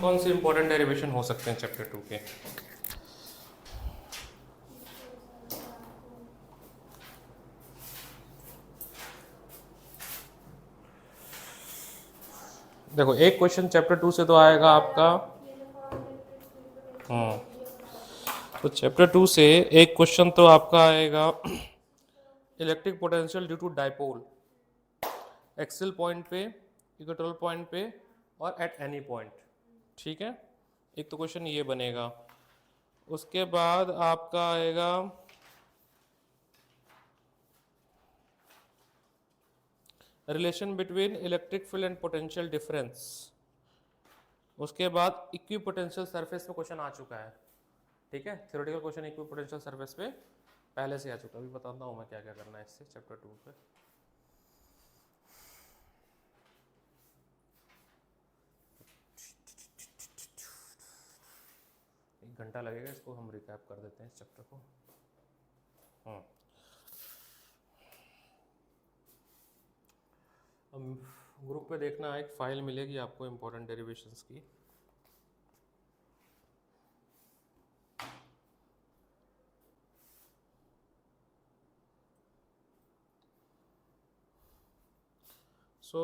कौन से important derivation हो सकते हैं चैप्टर 2 के? देखो एक क्वेश्चन चैप्टर 2 से तो आएगा आपका। तो चैप्टर 2 से एक क्वेश्चन तो आपका आएगा, electric potential due to dipole axial point पे, इक्वेटोरियल पॉइंट पे और एट एनी पॉइंट। ठीक है, एक तो क्वेश्चन ये बनेगा। उसके बाद आपका आएगा relation between electric field and potential difference. उसके बाद इक्विपोटेंशियल सरफेस पे क्वेश्चन आ चुका है। ठीक है, थ्योरेटिकल क्वेश्चन इक्विपोटेंशियल सरफेस पे पहले से आ चुका है। अभी बताता हूँ मैं क्या क्या करना है इससे चैप्टर 2 पे। एक घंटा लगेगा, इसको हम रिकैप कर देते हैं इस चैप्टर को। ग्रुप पे देखना, एक फाइल मिलेगी आपको इम्पोर्टेंट डेरिवेशंस की। सो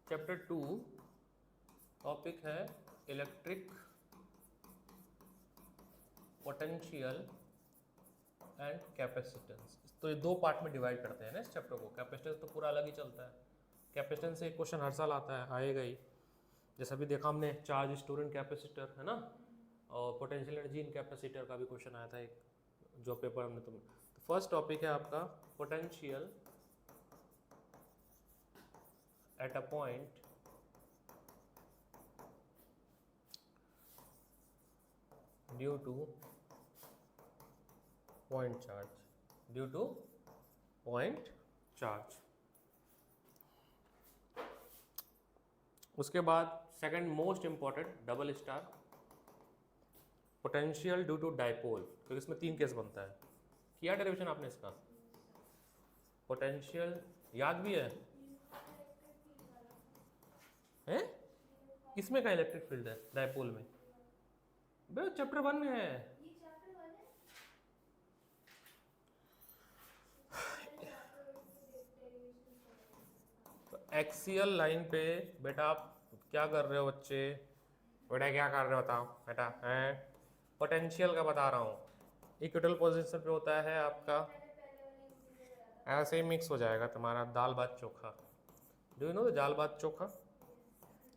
चैप्टर 2 टॉपिक है इलेक्ट्रिक पोटेंशियल एंड कैपेसिटेंस। तो ये दो पार्ट में डिवाइड करते हैं ना इस चैप्टर को। कैपेसिटेंस तो पूरा अलग ही चलता है। कैपेसिटेंस से एक क्वेश्चन हर साल आता है, आएगा ही। जैसा अभी देखा हमने चार्ज स्टोर इन कैपेसिटर, है ना, और पोटेंशियल एनर्जी इन कैपेसिटर का भी क्वेश्चन आया था एक, जो पेपर हमने तो फर्स्ट टॉपिक है आपका potential at a point due to point charge, due to point charge. उसके बाद second most important double star potential due to dipole, क्योंकि इसमें 3 केस बनता है। किया डेरिवेशन आपने इसका? पोटेंशियल याद भी है? हैं? इसमें का इलेक्ट्रिक फील्ड है डाइपोल में? बे चैप्टर 1 में है। तो एक्सियल लाइन पे बेटा आप क्या कर रहे हो बच्चे? बेटा क्या कर रहे हो बताओ बेटा? हैं, पोटेंशियल का बता रहा हूँ। इक्वेटोरियल पोजीशन पे होता है आपका, ऐसे ही मिक्स हो जाएगा तुम्हारा दाल भात चोखा। डू यू नो दाल भात चोखा?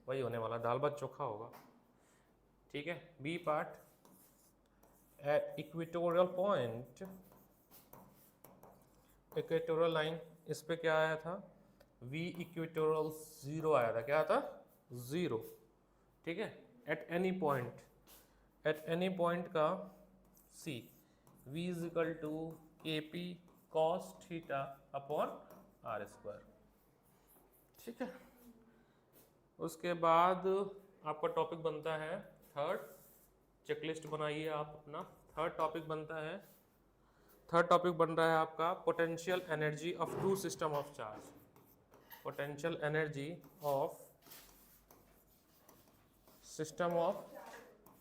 वही होने वाला, दाल भात चोखा होगा। ठीक है, B part at equatorial point, equatorial line, इस पे क्या आया था? वी इक्वेटोरियल 0 आया था। क्या था? 0। ठीक है, at any point, at any point का सी v is equal to K P cos theta upon R square. ठीक है, उसके बाद आपका टॉपिक बनता है थर्ड। चेकलिस्ट बनाइए आप अपना। थर्ड टॉपिक बनता है, थर्ड टॉपिक बन रहा है आपका potential energy of two system of charge. Potential energy of system of,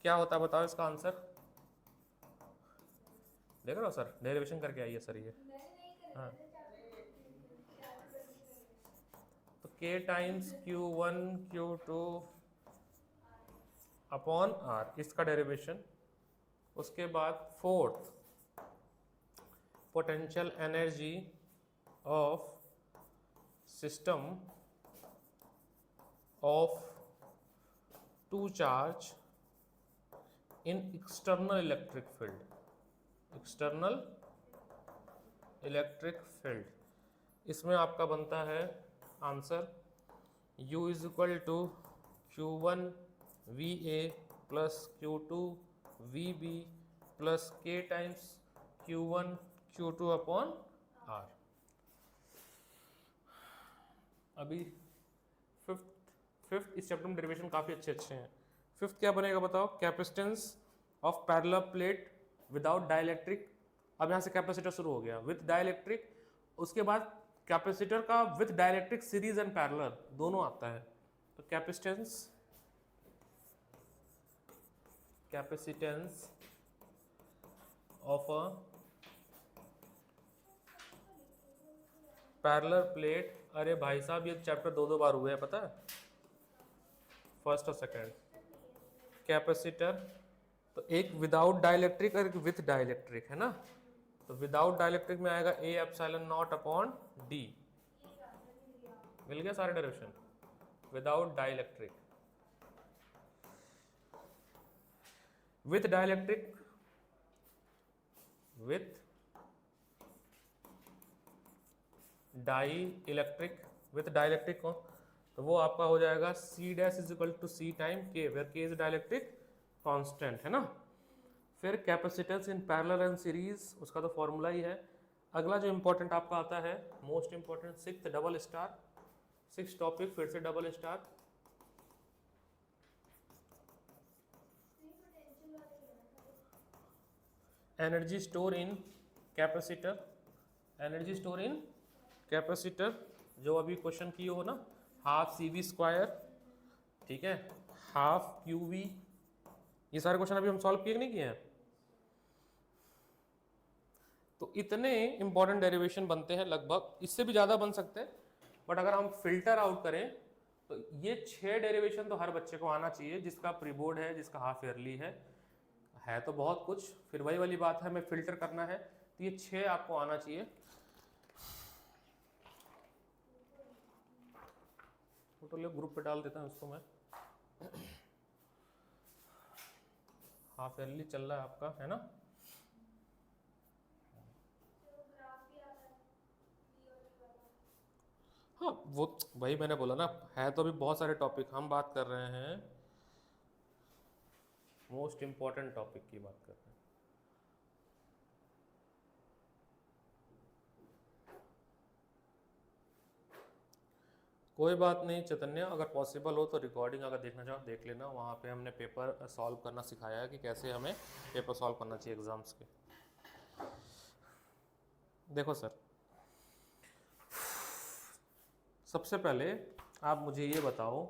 क्या होता है बताओ इसका आंसर? देख रहे हो सर, डेरिवेशन करके आइए सर ये। हाँ, तो k times Q1 Q2 upon R, इसका डेरिवेशन। उसके बाद fourth, potential energy of system of two charge in external electric field, external electric field. इसमें आपका बनता है answer U is equal to Q1 VA plus Q2 VB plus K times Q1 Q2 upon R। अभी fifth इस chapter में derivation काफ़ी अच्छे हैं। फिफ्थ क्या बनेगा बताओ? Capacitance of parallel plate without dielectric. अब यहाँ से कैपेसिटर शुरू हो गया विथ डाइलेक्ट्रिक, उसके बाद कैपेसिटर का with dielectric series and parallel दोनों आता है। तो capacitance of a parallel plate, अरे भाई साहब ये चैप्टर दो बार हुए हैं पता है, फर्स्ट और सेकंड। कैपेसिटर, तो एक विदाउट डाइलेक्ट्रिक और एक विथ डाइलेक्ट्रिक है ना, तो विदाउट डाइलेक्ट्रिक में आएगा A epsilon not upon D, मिल गया सारे derivation. Without dielectric, with dielectric, with dielectric, with dielectric को तो वो आपका हो जाएगा C dash is equal to C time K, where K is dielectric constant है ना। फिर capacitance in parallel and series, उसका तो फॉर्मूला ही है। अगला जो इंपॉर्टेंट आपका आता है, most important, sixth double star, six topic फिर से double star. Energy store in capacitor, energy store in capacitor, जो अभी क्वेश्चन किए हो ना, हाफ सी वी स्क्वायर, ठीक है, हाफ क्यू वी, ये सारे क्वेश्चन अभी हम सॉल्व किए नहीं किए हैं। तो इतने इंपॉर्टेंट डेरिवेशन बनते हैं, लगभग इससे भी ज़्यादा बन सकते हैं, बट अगर हम फिल्टर आउट करें तो ये 6 डेरिवेशन तो हर बच्चे को आना चाहिए, जिसका प्री बोर्ड है, जिसका हाफ ईयरली है तो बहुत कुछ, फिर वही वाली बात है, हमें फिल्टर करना है, तो ये 6 आपको आना चाहिए। फोटो ले ग्रुप पे डाल देता हूँ उसको मैं। हाफ ईयरली चल रहा है आपका, है ना। हाँ वो वही मैंने बोला ना, है तो अभी बहुत सारे टॉपिक, हम बात कर रहे हैं मोस्ट इम्पॉर्टेंट टॉपिक की बात कर रहे हैं। कोई बात नहीं चैतन्य, अगर पॉसिबल हो तो रिकॉर्डिंग अगर देखना चाहो देख लेना, वहाँ पे हमने पेपर सॉल्व करना सिखाया है कि कैसे हमें पेपर सॉल्व करना चाहिए एग्जाम्स के। देखो सर, सबसे पहले आप मुझे ये बताओ,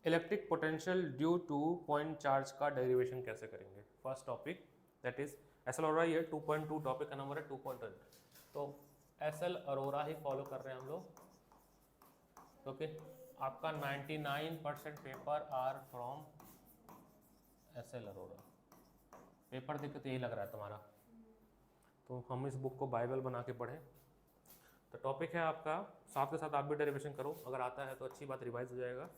electric potential due to point charge का डेरिवेशन कैसे करेंगे। First topic that is S L Arora, ये 2.2 टॉपिक का नंबर है 2.1, तो एस एल अरोरा ही फॉलो कर रहे हैं हम लोग। ओके आपका 99% paper are from S L Arora. Paper देख के तो यही लग रहा है तुम्हारा, तो हम इस बुक को बाइबल बना के पढ़ें। तो टॉपिक है आपका, साथ के साथ आप भी डेरिवेशन करो, अगर आता है तो अच्छी बात, रिवाइज हो जाएगा।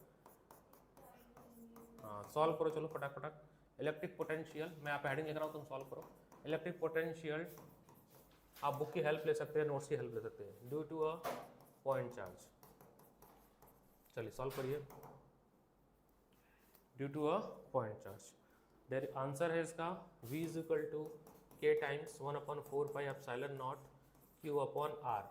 हाँ सॉल्व करो, चलो फटाक फटाक। इलेक्ट्रिक पोटेंशियल, मैं आप हेडिंग लिख रहा हूँ, तुम सॉल्व करो। इलेक्ट्रिक पोटेंशियल, आप बुक की हेल्प ले सकते हैं, नोट्स की हेल्प ले सकते हैं, due to a point charge. चलिए सॉल्व करिए। Due to a point charge, their answer है इसका v is equal to k times 1/4 pi epsilon naught q upon r।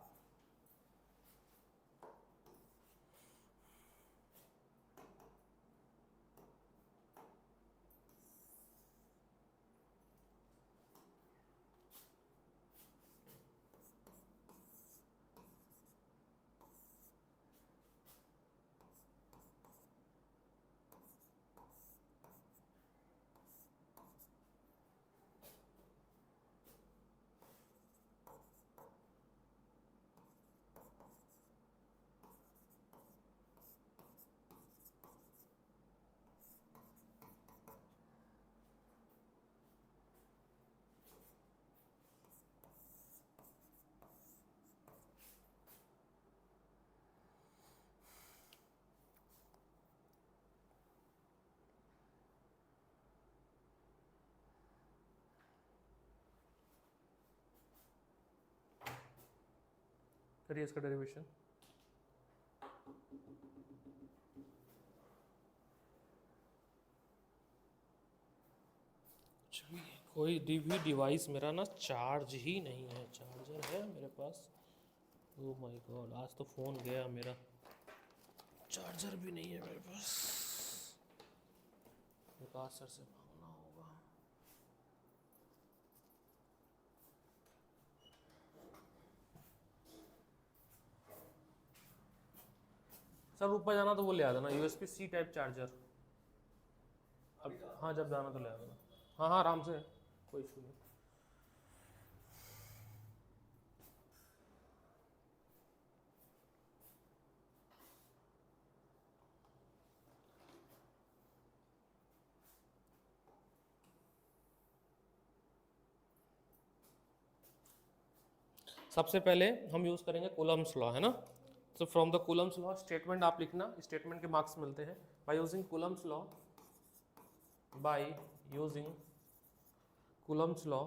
करिए इसका डेरिवेशन। कोई भी डिवाइस मेरा ना चार्ज ही नहीं है, चार्जर है मेरे पास, ओह माय गॉड, आज तो फ़ोन गया मेरा, चार्जर भी नहीं है मेरे पास, विकास सर से मांगना होगा। सर ऊपर जाना तो वो ले आ देना, यूएसबी सी टाइप चार्जर। अब हाँ जब जाना तो ले आ देना। हाँ हाँ आराम से, कोई इशू नहीं। सबसे पहले हम यूज करेंगे कूलम्स लॉ, है ना। तो from the Coulomb's law statement आप लिखना, स्टेटमेंट के मार्क्स मिलते हैं। By using Coulomb's law, by using Coulomb's law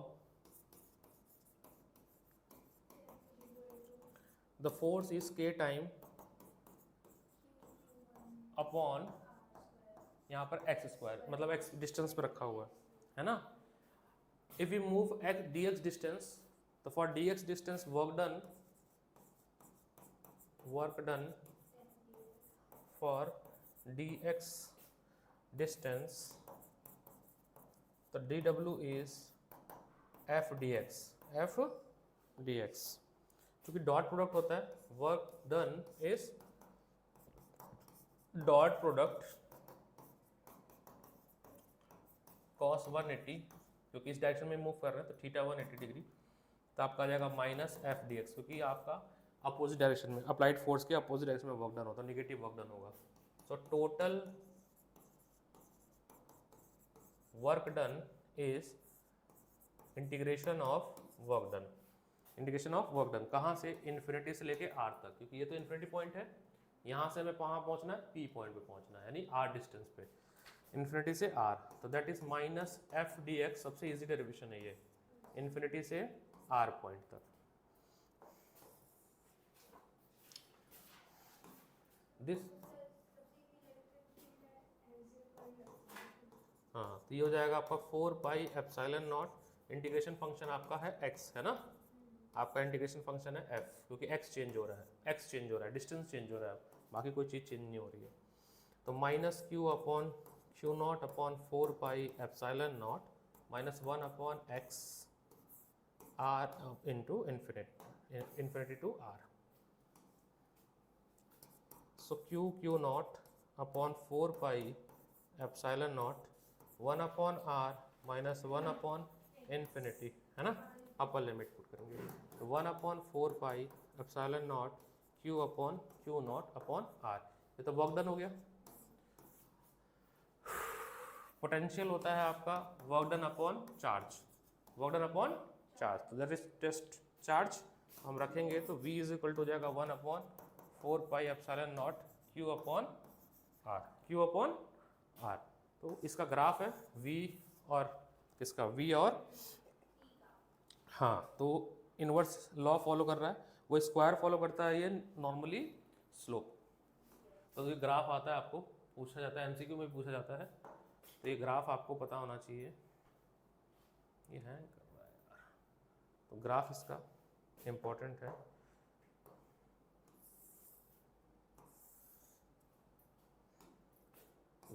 the force is k time upon, यहाँ पर x स्क्वायर, मतलब x डिस्टेंस पे रखा हुआ है ना। If we move x dx distance, तो for dx distance work done for dx distance, तो dw इज f dx, क्योंकि डॉट प्रोडक्ट होता है, work done is dot product cos 180, क्योंकि इस डायरेक्शन में मूव कर रहे हैं तो थीटा 180 डिग्री, तो आपका आ जाएगा माइनस एफ डी एक्स, क्योंकि आपका अपोजिट डायरेक्शन में, अप्लाइड फोर्स के अपोजिट डायरेक्शन में वर्क डन होता है, निगेटिव वर्क डन होगा। So total work done is integration of work done, integration of work done कहाँ से, इन्फिनिटी से लेके आर तक, क्योंकि ये तो इन्फिनिटी पॉइंट है, यहाँ से हमें कहाँ पहुँचना है, पी पॉइंट पे पहुँचना है, यानी आर डिस्टेंस पे, इन्फिनिटी से आर, तो that is minus F D x. सबसे इजी डेरिवेशन है ये, इन्फिनिटी से आर पॉइंट तक। दिस हाँ, तो ये हो जाएगा आपका 4 pi epsilon not, integration function आपका है x, है ना, आपका इंटीग्रेशन फंक्शन है f, क्योंकि x चेंज हो रहा है, x चेंज हो रहा है, डिस्टेंस चेंज हो रहा है, बाकी कोई चीज़ चेंज नहीं हो रही है। तो minus Q upon Q naught upon 4 pi epsilon naught minus 1 upon x r into infinity to r। So Q naught upon 4 pi epsilon naught 1 upon r minus 1 upon infinity, है ना, अपर लिमिट पुट करेंगे, तो 1 upon 4 pi epsilon naught q upon Q naught upon r। ये तो work done हो गया। Potential होता है आपका work done upon charge, work done upon charge, तो दैट इज टेस्ट चार्ज हम रखेंगे, तो v इज इक्वल टू हो जाएगा 1 upon 4 pi epsilon naught q upon r, q upon r। तो इसका ग्राफ है v और किसका, v और हाँ, तो इनवर्स लॉ फॉलो कर रहा है, वो स्क्वायर फॉलो करता है, ये नॉर्मली स्लोप। तो ये ग्राफ आता है, आपको पूछा जाता है, एमसीक्यू में पूछा जाता है, तो ये ग्राफ आपको पता होना चाहिए। ये है तो ग्राफ इसका इम्पोर्टेंट है।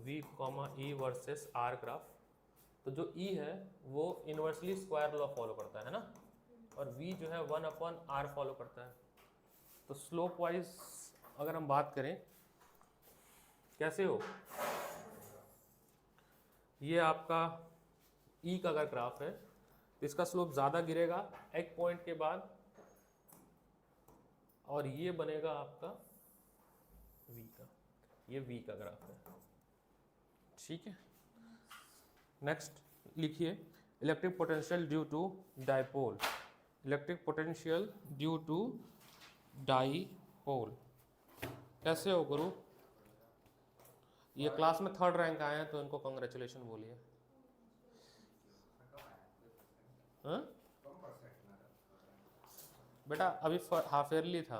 v comma E versus R graph, तो जो e है वो इनवर्सली स्क्वायर लॉ फॉलो करता है ना, और v जो है 1 अपॉन आर फॉलो करता है। तो स्लोप वाइज अगर हम बात करें कैसे हो, ये आपका e का अगर ग्राफ है तो इसका स्लोप ज़्यादा गिरेगा एक पॉइंट के बाद, और ये बनेगा आपका v का, ये v का ग्राफ है, ठीक है। नेक्स्ट लिखिए, electric potential due to dipole, electric potential due to dipole कैसे हो गुरु, ये क्लास में 3rd रैंक आए हैं तो इनको कांग्रेचुलेशन बोलिए। हाँ बेटा अभी हाफ ईयरली था,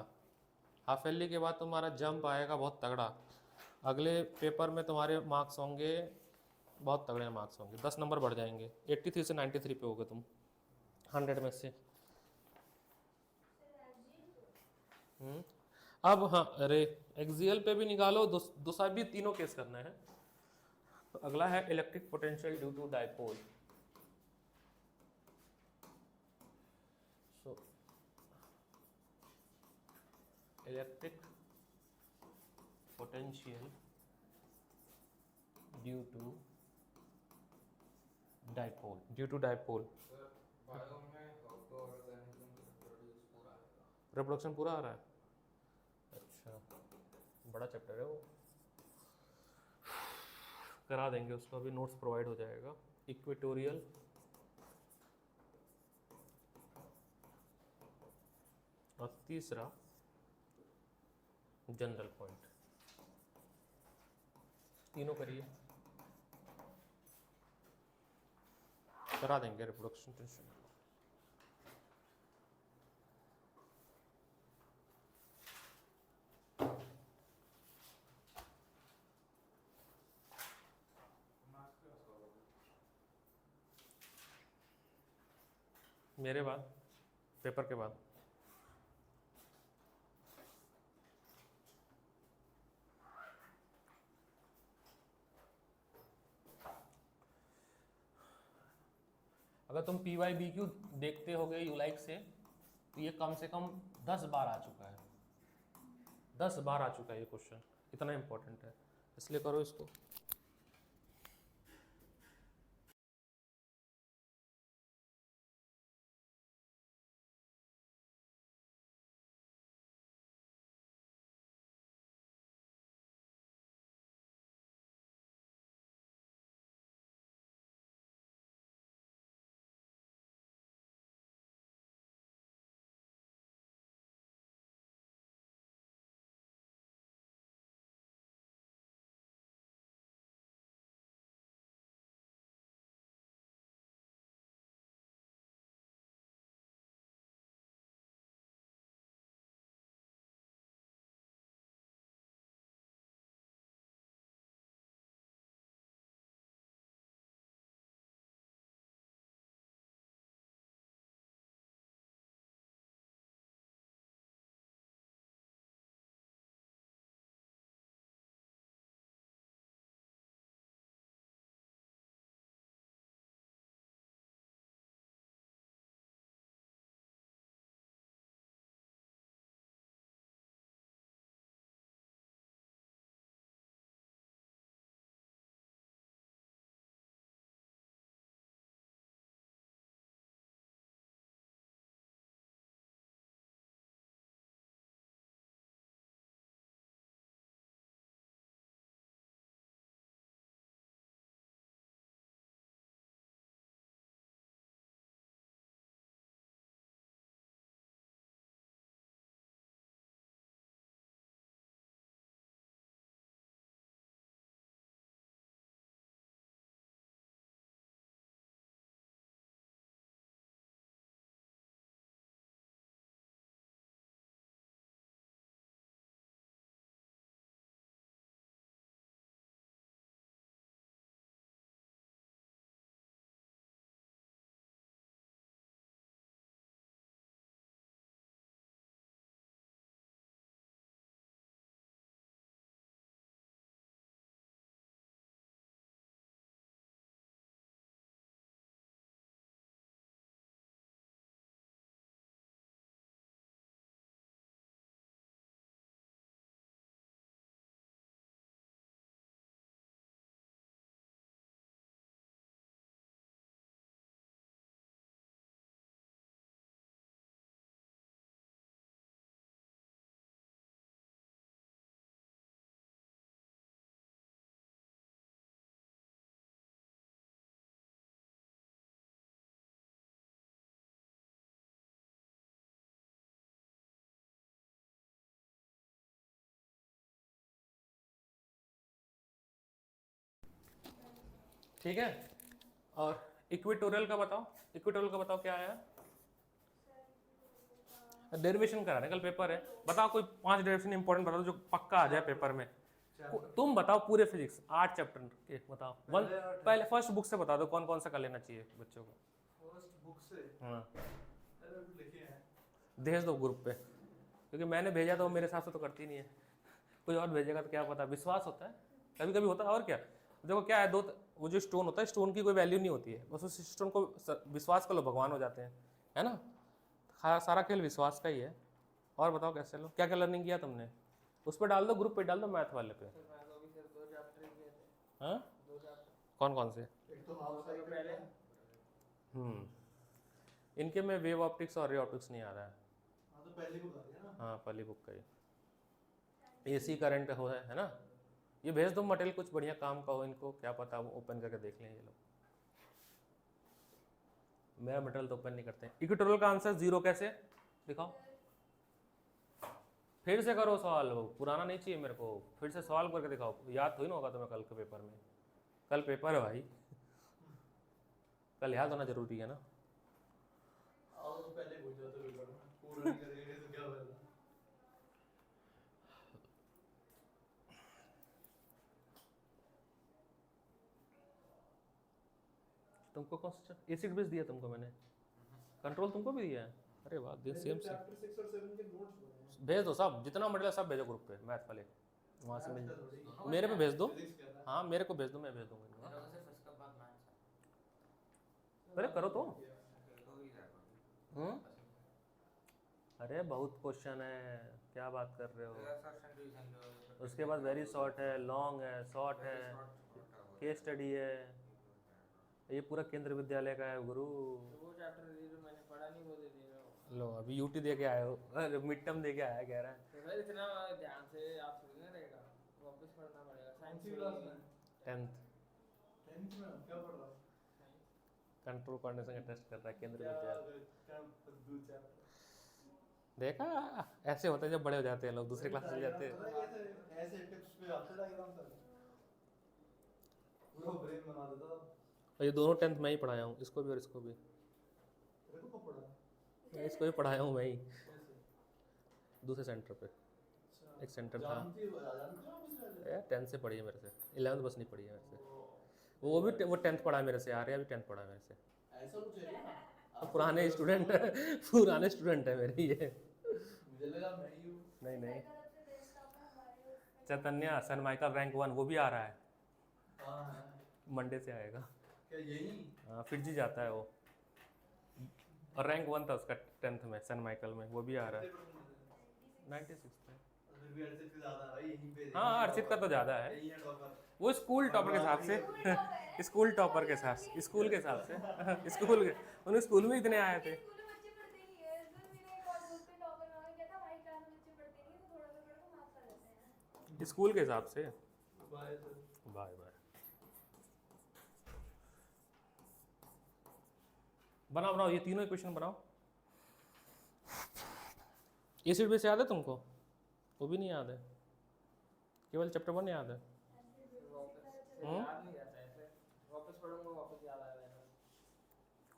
हाफ ईयरली के बाद तुम्हारा जंप आएगा बहुत तगड़ा, अगले पेपर में तुम्हारे मार्क्स होंगे बहुत तगड़े मार्क्स होंगे, 10 नंबर बढ़ जाएंगे, 83 से 93 पे होगे तुम 100 में से। अब हाँ, अरे एक्सियल पे भी निकालो, दूसरा भी तीनों केस करना है। तो अगला है electric potential due to dipole. So electric potential due to dipole, due to dipole. Reproduction पूरा आ रहा है, अच्छा बड़ा चैप्टर है वो, करा देंगे उसका भी, नोट्स प्रोवाइड हो जाएगा। इक्वेटोरियल और तीसरा जनरल पॉइंट, तीनों करिए, करा देंगे रिप्रोडक्शन, टेंशन। मेरे बाद, पेपर के बाद। अगर तुम PYBQ देखते होगे यूलाइक से, तो ये कम से कम 10 बार आ चुका है, 10 बार आ चुका है ये क्वेश्चन, इतना इंपॉर्टेंट है, इसलिए करो इसको। ठीक है, और इक्वेटोरियल का बताओ, इक्वेटोरियल का बताओ क्या आया, डेरिवेशन करा रहे, कल पेपर है, बताओ कोई 5 डेरिवेशन इंपॉर्टेंट बताओ जो पक्का आ जाए पेपर में। तुम बताओ पूरे फिजिक्स 8 चैप्टर के बताओ, पहले फर्स्ट बुक से बता दो कौन कौन सा कर लेना चाहिए बच्चों को। फर्स्ट बुक से? हाँ लिखे हैं, भेज दो ग्रुप पे, क्योंकि मैंने भेजा तो मेरे हिसाब से तो करती नहीं है, कोई और भेजेगा तो क्या पता, विश्वास होता है, कभी कभी होता है, और क्या। देखो क्या है, वो जो स्टोन होता है, स्टोन की कोई वैल्यू नहीं होती है, बस उस स्टोन को विश्वास कर लो, भगवान हो जाते हैं, है ना। सारा खेल विश्वास का ही है। और बताओ कैसे लो, क्या क्या लर्निंग किया तुमने, उस पर डाल दो, ग्रुप पे डाल दो, मैथ वाले पे। सर मैं तो अभी सिर्फ 2 चैप्टर ही किए थे। हाँ 2 चैप्टर कौन कौन से? एक तो हाफ तो पहले साइकिल इनके में वेव ऑप्टिक्स और रे ऑप्टिक्स नहीं आ रहा है। हाँ तो पहली बुक आ रही है ना। हाँ पहली बुक का ही एसी करंट हो है ना। ये भेज दो मटेरियल, कुछ बढ़िया काम का हो, इनको क्या पता, वो ओपन करके देख लें ये लोग। मेरा मटेरियल तो ओपन नहीं करते। इक्वेटोरियल का आंसर 0 कैसे दिखाओ, फिर से करो सवाल, वो पुराना नहीं चाहिए मेरे को, फिर से सवाल करके दिखाओ, याद थोड़ी ना होगा तुम्हें कल के पेपर में। कल पेपर है भाई, कल याद होना जरूरी है ना। आओ तो पहले पूछ जाओ तो पेपर में पूरा नहीं करेंगे तो क्या होगा। तुमको कौन सा एसिड बेस दिया तुमको मैंने? कंट्रोल तुमको भी दिया है? अरे वाह, दिन सेम सेम। चैप्टर 6 और 7 के नोट्स बने हैं। भेज दो सब, जितना मटेरियल सब भेजो ग्रुप पे, मैथ वाले वहाँ से मिल जाए। मेरे पे भेज दो, फिजिक्स क्या था? हाँ मेरे को भेज दो, मैं भेज दूंगा इनको। मेरा तो सिर्फ इसका बाद मैथ्स है। अरे करो तो। तो ही जाएगा। हम्म, अरे बहुत क्वेश्चन है, क्या बात कर रहे हो। उसके बाद वेरी शॉर्ट है, लॉन्ग है, शॉर्ट है, केस स्टडी है, ये पूरा केंद्र विद्यालय का है गुरु। तो वो चैप्टर जो मैंने पढ़ा नहीं वो दे दे रहे हो। लो अभी यूटी दे के आए हो, अरे मिड टर्म दे के आया कह रहा है। तो सर इतना ध्यान से आप थोड़ी ना रहेगा, वापस पढ़ना पड़ेगा। कौन साइंस सी क्लास में? 10th 10th में क्या पढ़ रहा? कंट्रोल कोऑर्डिनेशन का टेस्ट कर रहा है केंद्र क्या विद्यालय। क्या दो चैप्टर। देखा, ऐसे होता है जब बड़े हो जाते हैं लोग, दूसरे क्लास चले जाते हैं। पता है कैसे ऐसे टिप्स पे आते डायग्राम सर पूरा ब्रेन बना देता था। और ये दोनों 10th में ही पढ़ाया हूँ, इसको भी और इसको भी। तेरे को कब पढ़ा? इसको भी पढ़ाया हूँ मैं ही, कैसे? दूसरे सेंटर पे। अच्छा एक सेंटर था, जानती हो जानती हो मुझे पहले? यार 10th से पढ़ी है मेरे से, 11th बस नहीं पढ़ी है मेरे से। वो भी वो 10th पढ़ा है मेरे से, आर्या भी 10th पढ़ा है मेरे से। ऐसा कुछ है क्या? आप पुराने स्टूडेंट है, पुराने स्टूडेंट है मेरे ये। मुझे लगा मैं ही हूँ। नहीं नहीं, चैतन्य सन माइकल रैंक 1 वो भी आ रहा है, हाँ हाँ मंडे से आएगा। क्या यही? हाँ फिर जी जाता है वो, और रैंक 1 था उसका 10th में सन माइकल में, वो भी आ रहा है। 96 पे। फिर भी अर्चित से ज्यादा है भाई यहीं पे। हाँ अर्चित का तो ज़्यादा है, यही है टॉपर। वो स्कूल टॉपर के हिसाब से, स्कूल टॉपर के साथ, स्कूल के हिसाब से, स्कूल के, उन्हें स्कूल में इतने आए थे। स्कूल के हिसाब से। Bye sir. Bye bye. बनाओ बनाओ, ये तीनों इक्वेशन बनाओ। एसिड बेस याद है तुमको? वो भी नहीं याद है, केवल चैप्टर 1 याद है। याद नहीं रहता है सर, वापस पढ़ूंगा वापस याद आ जाएगा।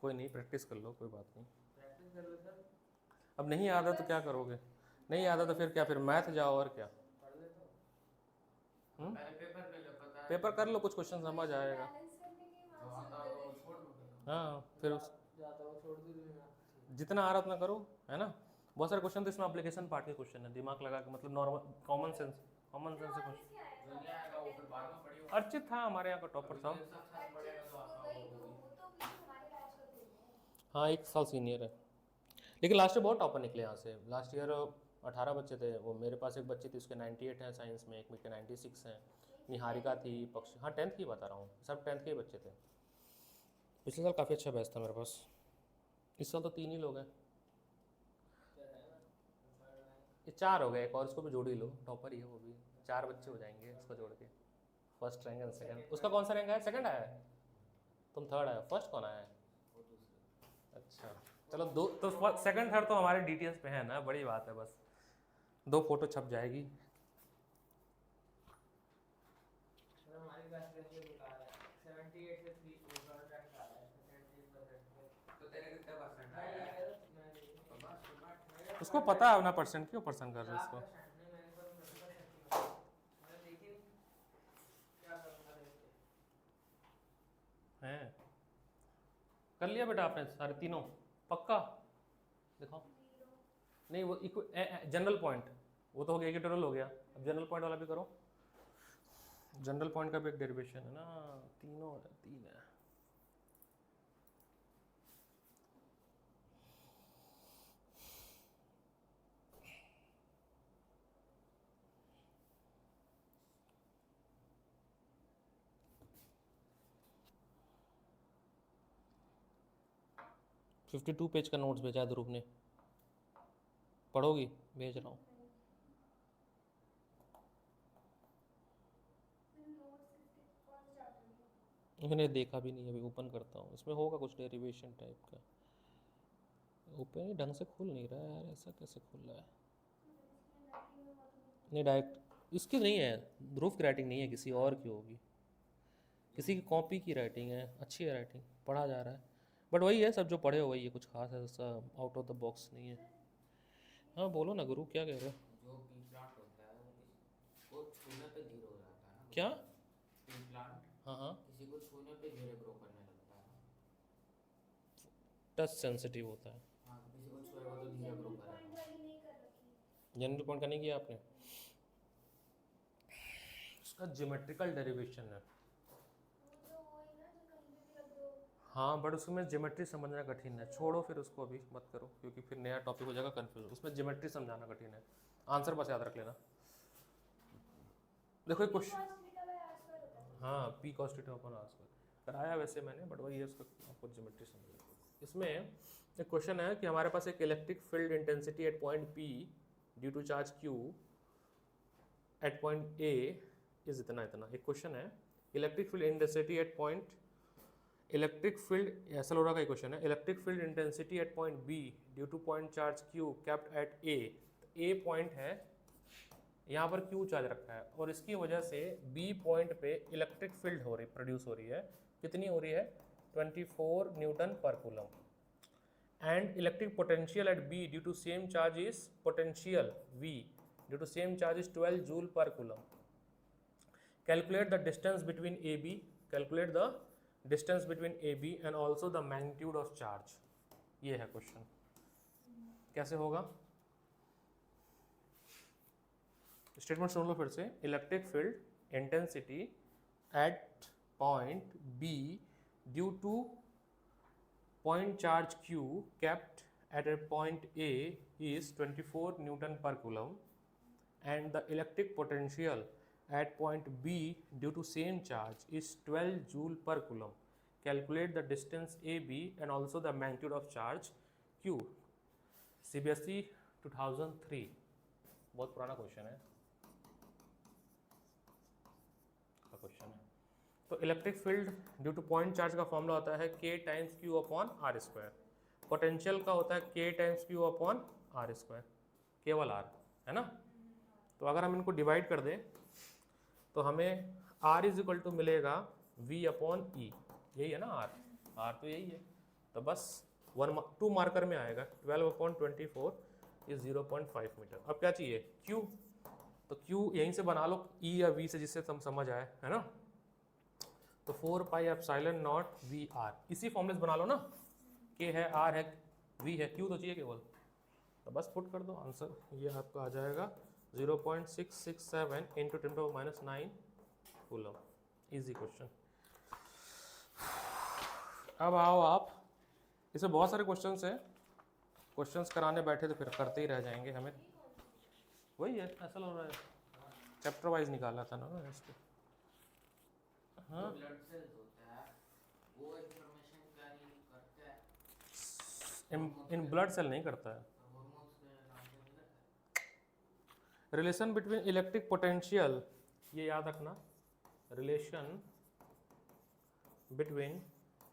कोई नहीं, प्रैक्टिस कर लो, कोई बात नहीं। प्रैक्टिस कर लो सर। अब नहीं याद है तो क्या करोगे? नहीं याद है तो फिर क्या, फिर मैथ जाओ और क्या। पढ़ लेता हूँ। हम्म? पहले पेपर कर लो, पता है। पेपर कर लो, कुछ क्वेश्चन समझ आएगा। हाँ फिर जाता हूँ छोड़ दूँ मैं। जितना आ रहा उतना करो, है ना। बहुत सारे क्वेश्चन तो इसमें एप्लीकेशन पार्ट के क्वेश्चन है, दिमाग लगा के, मतलब नॉर्मल कॉमन सेंस से क्वेश्चन। दुनिया आएगा वो फिर बाद में पढ़ियो। अर्चित था हमारे यहाँ का टॉपर था। हाँ 1 साल सीनियर है, लेकिन लास्ट ईयर बहुत टॉपर निकले यहाँ से। लास्ट ईयर 18 बच्चे थे, वो मेरे पास एक बच्ची थी उसके 98 हैं साइंस में, एक के 96 हैं। निहारिका थी, पक्ष, हाँ 10th की बता रहा हूँ, सब 10th के ही बच्चे थे। पिछले साल काफ़ी अच्छा बैच था मेरे पास, इस साल तो 3 ही लोग हैं। ये 4 हो गए, एक और उसको भी जोड़ ही लो, टॉपर ही है वो भी। 4 बच्चे हो जाएंगे उसको जोड़ के। First rank and second. उसका कौन सा रैंक है? सेकंड आया है, तुम थर्ड आए, फर्स्ट कौन आया है? अच्छा चलो, दो तो सेकंड थर्ड तो हमारे डीटीएस पे है ना, बड़ी बात है, बस 2 फोटो छप जाएगी। हमारी क्लास में ये बता रहा है 78 से 3 परसेंट आ रहा है, 78%। तो तेरे कितने परसेंट आया है? उसको पता है अपना परसेंट, क्यों परेशान कर रहे हो उसको? हैं कर लिया बेटा आपने सारे तीनों पक्का? दिखाओ। नहीं वो जनरल पॉइंट वो तो हो गया, इक्वेटोरियल हो गया, अब जनरल पॉइंट वाला भी करो। जनरल पॉइंट का भी एक डेरिवेशन है ना, तीनों है, 3 है। 52 पेज का नोट्स भेजा है ध्रुव ने, पढ़ोगी? भेज रहा हूँ। मैंने देखा भी नहीं है, अभी ओपन करता हूँ। इसमें होगा कुछ डेरिवेशन टाइप का। ओपन ही ढंग से खुल नहीं रहा है यार, ऐसा कैसे खुल रहा है? नहीं डायरेक्ट इसकी नहीं है, ध्रुव की राइटिंग नहीं है, किसी और की होगी, किसी की कॉपी की राइटिंग है। अच्छी है राइटिंग, पढ़ा जा रहा है, बट वही है, सब जो पढ़े हो वही है, कुछ खास ऐसा आउट ऑफ द बॉक्स नहीं है। हाँ बोलो ना गुरु, क्या कह रहे हो? जो पी प्लांट होता है वो छूने पे धीरे हो जाता है ना। क्या? पी प्लांट हाँ हाँ, किसी को छूने पे धीरे ग्रो करने लगता है। टच सेंसिटिव होता है। हाँ, किसी को छुएगा तो धीरे ग्रो करेगा। जनरल पॉइंट का नहीं किया आपने? उसका ज्योमेट्रिकल डेरिवेशन है। हाँ बट उसमें ज्योमेट्री समझना कठिन है, छोड़ो फिर उसको, अभी मत करो, क्योंकि फिर नया टॉपिक हो जाएगा कंफ्यूज। उसमें ज्योमेट्री समझाना कठिन है, आंसर बस याद रख लेना। देखो एक क्वेश्चन, हाँ P cos theta upon R square कराया वैसे मैंने, बट वही है, उसका आपको ज्योमेट्री समझना। इसमें एक क्वेश्चन है कि हमारे पास एक electric field intensity at point P due to charge Q at point A is इतना इतना। एक क्वेश्चन है electric field intensity at point, electric field ऐसा हो रहा का क्वेश्चन है, electric field intensity at point B due to point charge Q kept at A. A point है, यहाँ पर क्यू चार्ज रखा है, और इसकी वजह से बी पॉइंट पे इलेक्ट्रिक फील्ड हो रही प्रोड्यूस हो रही है। कितनी हो रही है? 24 newton per coulomb. And electric potential at B due to same charge is potential V due to same charge is 12 joule per coulomb. Calculate the distance between A B, calculate the distance between A B and also the magnitude of charge. ये है question, कैसे होगा? Statement सुन लो फिर से। Electric field intensity at point B due to point charge q kept at a point A is 24 Newton per coulomb, and the electric potential at point B due to same charge is 12 joule per coulomb. Calculate the distance AB and also the magnitude of charge Q. CBSE 2003, बहुत पुराना question है question है। तो electric field due to point charge का formula होता है k times Q upon R square. Potential का होता है k times Q upon R square, केवल r है ना। तो अगर हम इनको डिवाइड कर दें तो हमें r इज इक्वल टू मिलेगा v अपॉन ई, यही है ना r तो यही है। तो बस 2 मार्कर में आएगा, 12 अपॉन 24 इज 0.5 मीटर। अब क्या चाहिए? q, तो q यहीं से बना लो, e या v से, जिससे तुम समझ आए, है ना। तो 4 pi epsilon naught V R, इसी फॉर्मूले से बना लो ना, k है, r है, v है, q तो चाहिए केवल। तो बस पुट कर दो आंसर, ये आपका आ जाएगा 0.667 इंटू 10⁻⁹ कूलम। Easy question. अब आओ आप, इसमें बहुत सारे क्वेश्चंस हैं, क्वेश्चंस कराने बैठे तो फिर करते ही रह जाएंगे। हमें वही है, ऐसा लग रहा है चैप्टर वाइज निकाला था ना इसको। हाँ ब्लड सेल्स होता है वो इंफॉर्मेशन कैरी करता है, इन ब्लड सेल नहीं करता है। हार्मोन्स के नाम से नहीं करता है। रिलेशन बिटवीन इलेक्ट्रिक पोटेंशियल, ये याद रखना, relation between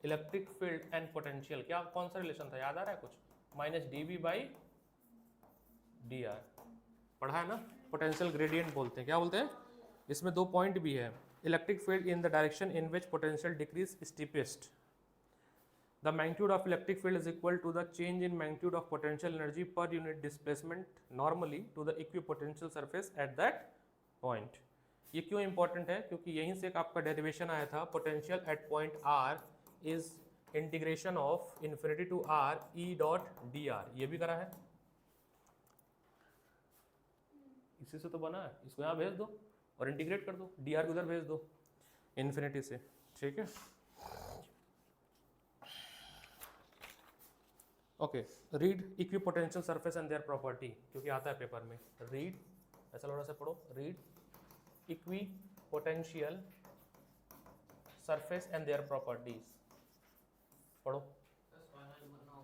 electric field and potential, क्या कौन सा रिलेशन था, याद आ रहा है कुछ? -dV/dr पढ़ा है ना। पोटेंशियल ग्रेडियंट बोलते हैं, क्या बोलते हैं? इसमें 2 पॉइंट भी है। Electric field in the direction in which potential decreases steepest, the magnitude of electric field is equal to the change in magnitude of potential energy per unit displacement normally to the equipotential surface at that point. ये क्यों important है? क्योंकि यहीं से एक आपका derivation आया था, potential at point R is integration of infinity to R E dot D R, ये भी करा है, इसी से तो बना है। इसको यहाँ भेज दो और इंटीग्रेट कर दो, डी आर को उधर भेज दो इन्फिनिटी से, ठीक है। Okay, read equipotential surface and their property, क्योंकि आता है पेपर में। रीड, ऐसा लोड़ा से पढ़ो, read equipotential surface and their properties, पढ़ो। बस फाइनल बनाओ।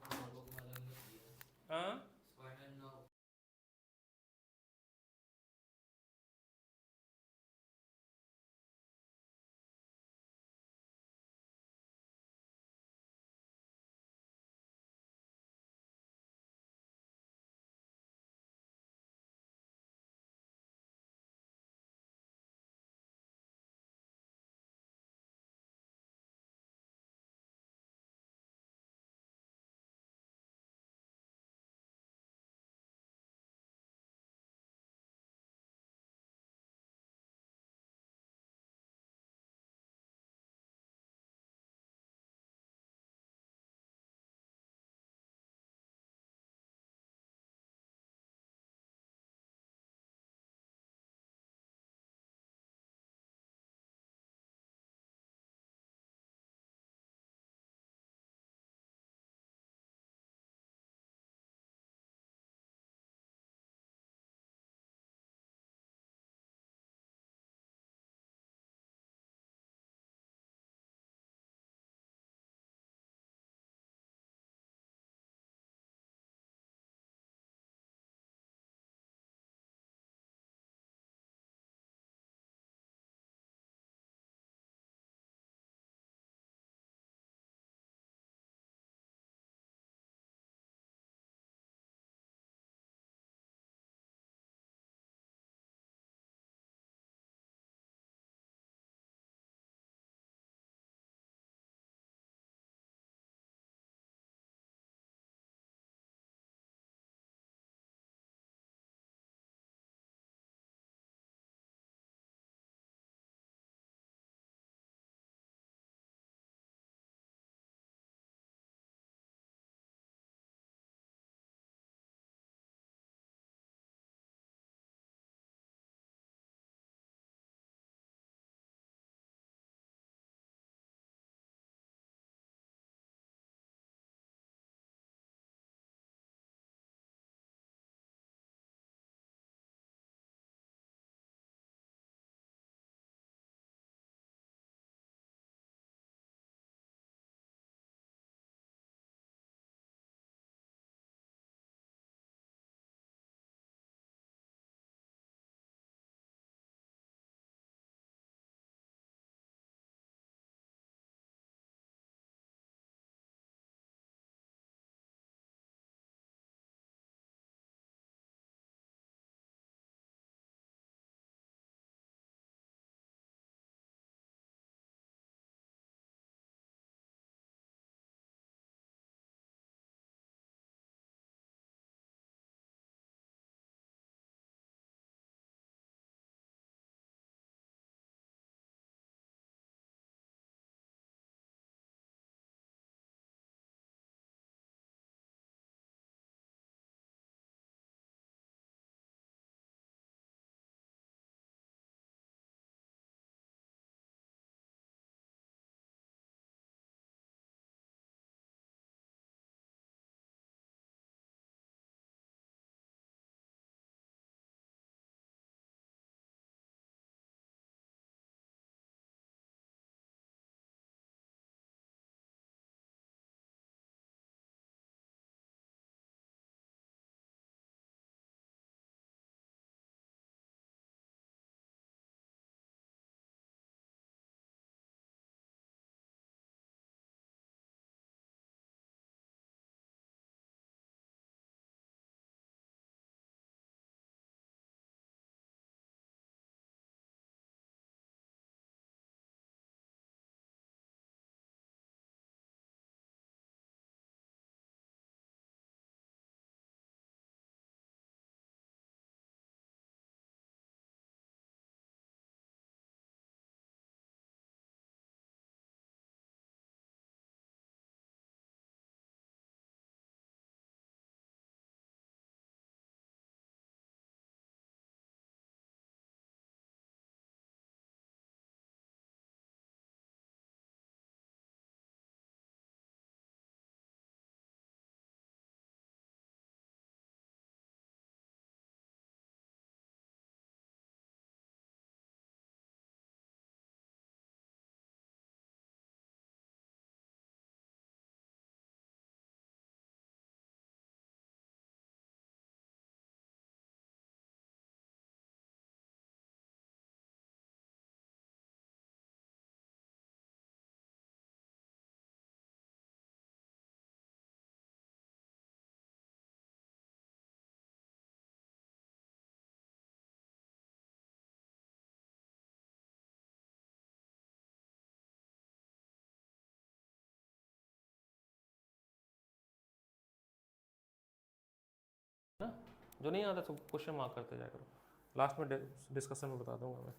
ना, जो नहीं आता तो क्वेश्चन मार्क करते जाया करो, लास्ट में डिस्कशन में बता दूंगा मैं।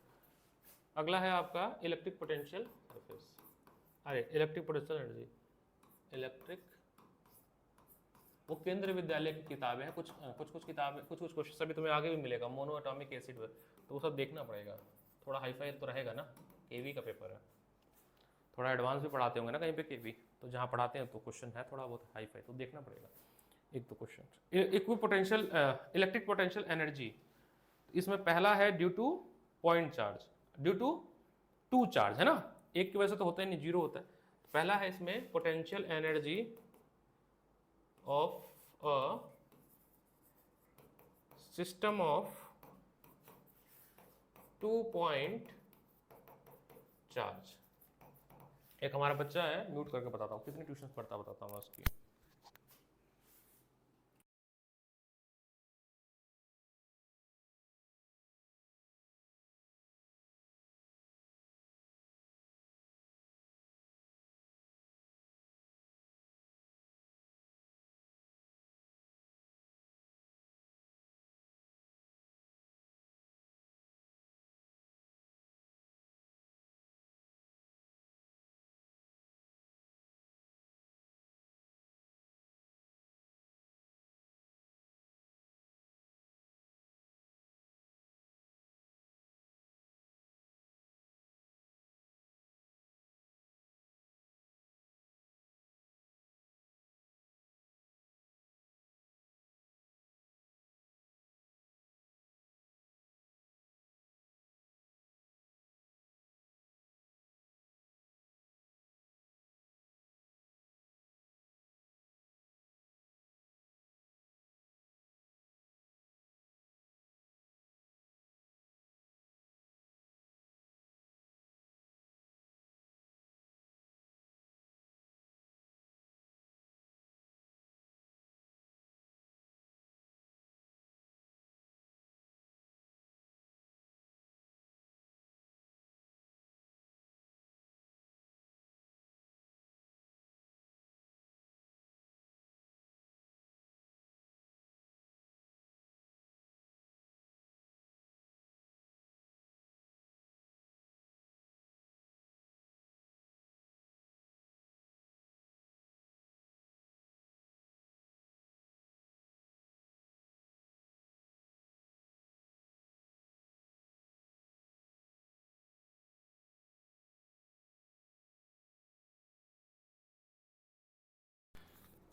अगला है आपका इलेक्ट्रिक पोटेंशियल सरफेस, अरे इलेक्ट्रिक पोटेंशियल एनर्जी। इलेक्ट्रिक, वो केंद्रीय विद्यालय की किताबें हैं, कुछ किताबें, कुछ क्वेश्चन अभी तुम्हें आगे भी मिलेगा, मोनो एटॉमिक एसिड, तो वो सब देखना पड़ेगा, थोड़ा हाईफाई तो रहेगा ना, केवी का पेपर है, थोड़ा एडवांस भी पढ़ाते होंगे ना कहीं पे केवी, तो जहाँ पढ़ाते हैं तो क्वेश्चन है थोड़ा बहुत हाईफाई, तो देखना पड़ेगा एक दो question. Equipotential, electric potential energy, इसमें पहला है due to point charge, due to two charge है ना, एक की वजह से तो होता ही नहीं, जीरो होता है। पहला है इसमें potential energy of a system of 2 point charge. एक हमारा बच्चा है, म्यूट करके बताता हूँ कितनी ट्यूशन पढ़ता बताता हूँ उसकी।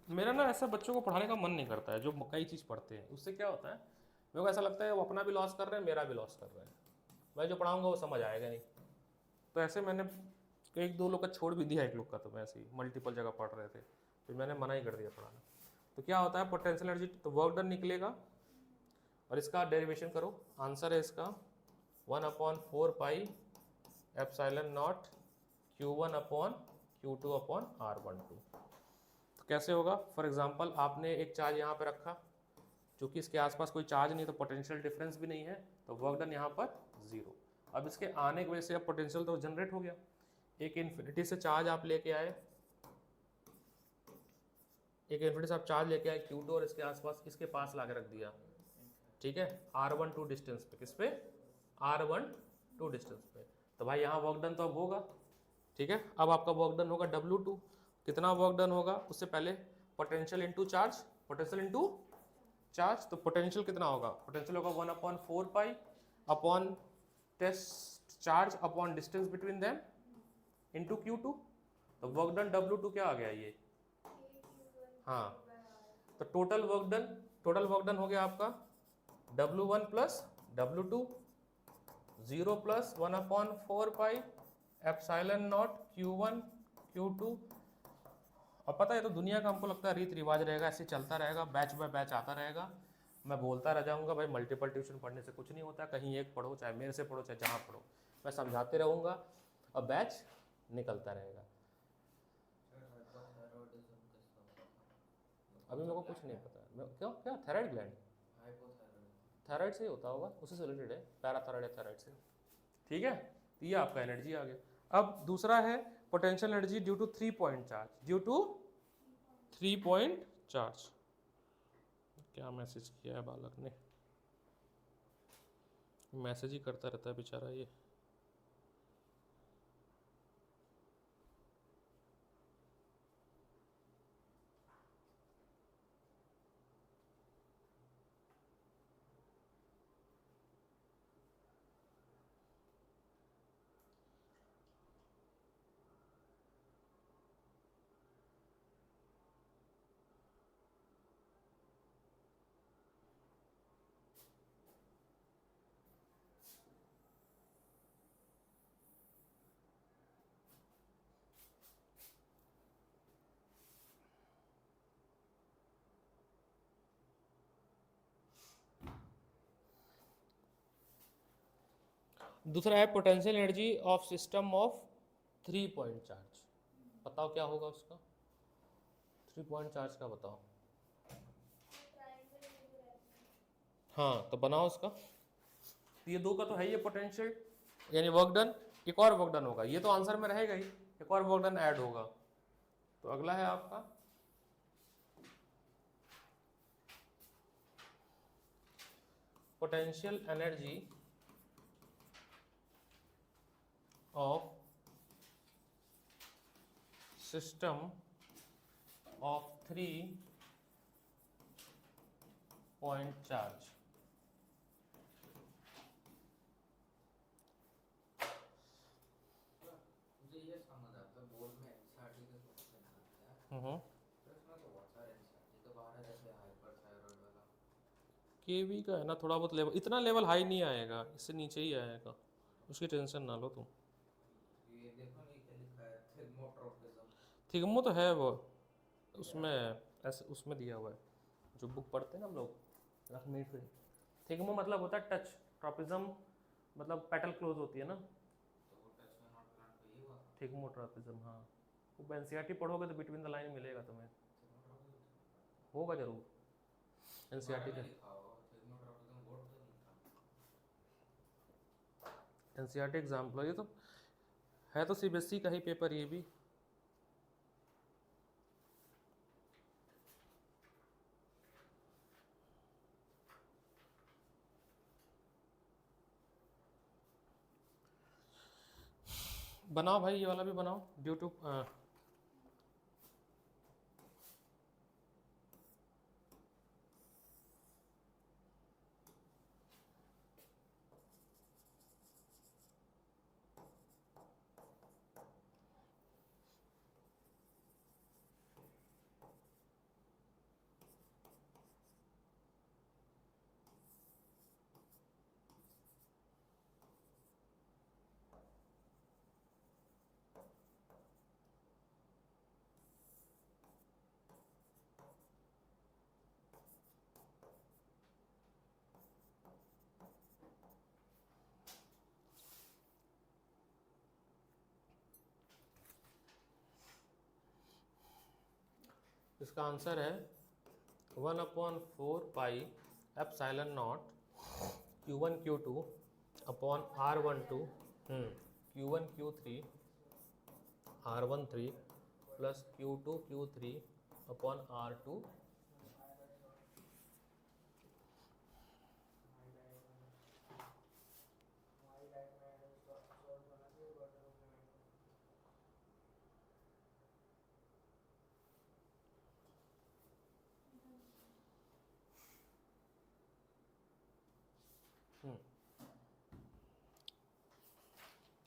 मेरा ना ऐसा बच्चों को पढ़ाने का मन नहीं करता है जो कई चीज़ पढ़ते हैं, उससे क्या होता है मेरे को ऐसा लगता है वो अपना भी लॉस कर रहे हैं, मेरा भी लॉस कर रहे हैं, मैं जो पढ़ाऊंगा वो समझ आएगा नहीं। तो ऐसे मैंने एक दो लोग का छोड़ भी दिया, एक लोग का तो मैं ऐसे ही मल्टीपल जगह पढ़ रहे थे, फिर मैंने मना ही कर दिया पढ़ाना। तो क्या होता है पोटेंशियल एनर्जी, तो वर्क डन निकलेगा और इसका डेरिवेशन करो, आंसर है इसका 1/4 पाई एप्सिलॉन नॉट Q1/Q2/R12। तो कैसे होगा, फॉर एग्जांपल आपने एक चार्ज यहाँ पे रखा, क्योंकि इसके आसपास कोई चार्ज नहीं तो पोटेंशियल डिफरेंस भी नहीं है, तो वर्क डन यहाँ पर जीरो। अब इसके आने की वजह से अब पोटेंशियल तो जनरेट हो गया, एक इन्फिनिटी से चार्ज आप लेके आए, एक इन्फिनिटी से आप चार्ज लेके आए Q2 और इसके आसपास इसके पास ला के रख दिया, ठीक है, R12 डिस्टेंस पे, किस पे, R12 डिस्टेंस पे, तो भाई यहाँ वर्क डन तो अब होगा, ठीक है। अब आपका वर्क डन होगा W2, कितना वर्क डन होगा, उससे पहले potential into charge, potential into charge, तो पोटेंशियल कितना होगा, पोटेंशियल होगा 1/4 pi upon test charge upon distance between them into Q2, तो वर्क डन W2 क्या आ गया ये, हाँ, तो टोटल वर्क डन हो गया आपका W1 plus W2, 0 plus 1/4 pi epsilon not Q1 Q2। अब पता है तो दुनिया का हमको लगता है रीत रिवाज रहेगा, ऐसे चलता रहेगा, बैच बाय बैच आता रहेगा, मैं बोलता रह जाऊंगा भाई मल्टीपल ट्यूशन पढ़ने से कुछ नहीं होता, कहीं एक पढ़ो, चाहे मेरे से पढ़ो, चाहे जहाँ पढ़ो, मैं समझाते रहूँगा और बैच निकलता रहेगा। अभी मेरे को कुछ नहीं पता, क्यों, क्या थायराइड ग्लैंड, थायराइड से ही होता होगा, उसी से रिलेटेड है, पैराथायराइड है थायराइड से, ठीक है। तो ये आपका एनर्जी आ गया। अब दूसरा है potential energy due to 3 point charge, due to 3 point charge, क्या मैसेज किया है बालक ने? मैसेज ही करता रहता है बेचारा ये। दूसरा है potential energy of system of 3 point charge. बताओ क्या होगा उसका? 3 पॉइंट चार्ज का बताओ। हाँ तो बनाओ उसका। ये दो का तो है ये पोटेंशियल, यानी वर्क डन। एक और वर्क डन होगा, ये तो आंसर में रहेगा ही, एक और वर्क डन ऐड होगा। तो अगला है आपका potential energy of system of 3 point charge. मुझे ये समझ आता है बोर्ड में एनसीईआरटी के क्वेश्चन आते हैं तो इसमें तो बहुत सारे एनसीईआरटी के बाहर है, जैसे हाइपरथायरॉइड वाला। केवी का है ना, थोड़ा बहुत लेवल, इतना लेवल हाई नहीं आएगा, इससे नीचे ही आएगा, उसकी टेंशन ना लो तुम। ये देखो नीचे लिखा है थिगमोट्रोपिज्म। थिगमो तो है वो, उसमें ऐसे उसमें दिया हुआ है जो बुक पढ़ते हैं ना हम लोग, रखमीट। थिगमो मतलब होता है टच, ट्रॉपिज्म मतलब पेटल क्लोज होती है ना, तो वो टच में नॉट प्लांट पे ये हुआ थिगमो ट्रॉपिज्म। हाँ वो एनसीईआरटी पढ़ोगे तो बिटवीन द लाइन मिलेगा तुम्हें, होगा जरूर एनसीईआरटी का। लिखा हो थिगमोट्रोपिज्म बोर्ड तो नहीं था। एनसीईआरटी एग्जाम्पल ये तो है, तो सीबीएसई का ही पेपर ये भी। बनाओ भाई, ये वाला भी बनाओ ड्यू टू इसका आंसर है 1/4 pi epsilon not Q1 Q2 upon R12 Q1 Q3 R13 plus Q2 Q3 upon R2।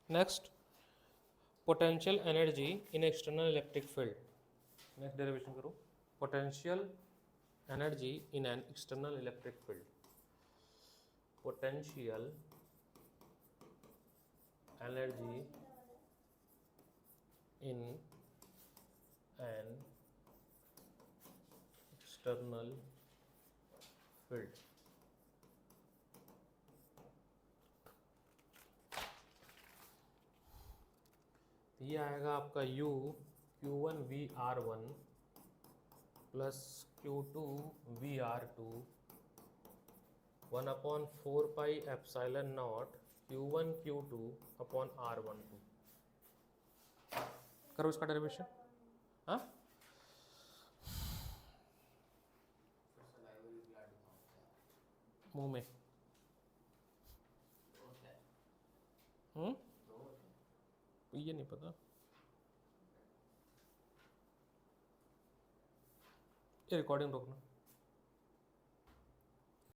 Next potential energy in external electric field. Next derivation करो, potential energy in an external electric field. Potential energy in an external field. ये आएगा आपका U Q1 VR1 plus Q2 VR2 1/4 pi epsilon not Q1 Q2 upon R12। करो इसका derivation. हाँ फिर salivary gland मुंह में। तो होता है, हम्म, तो होता है। ये नहीं पता। ये रिकॉर्डिंग रोकना।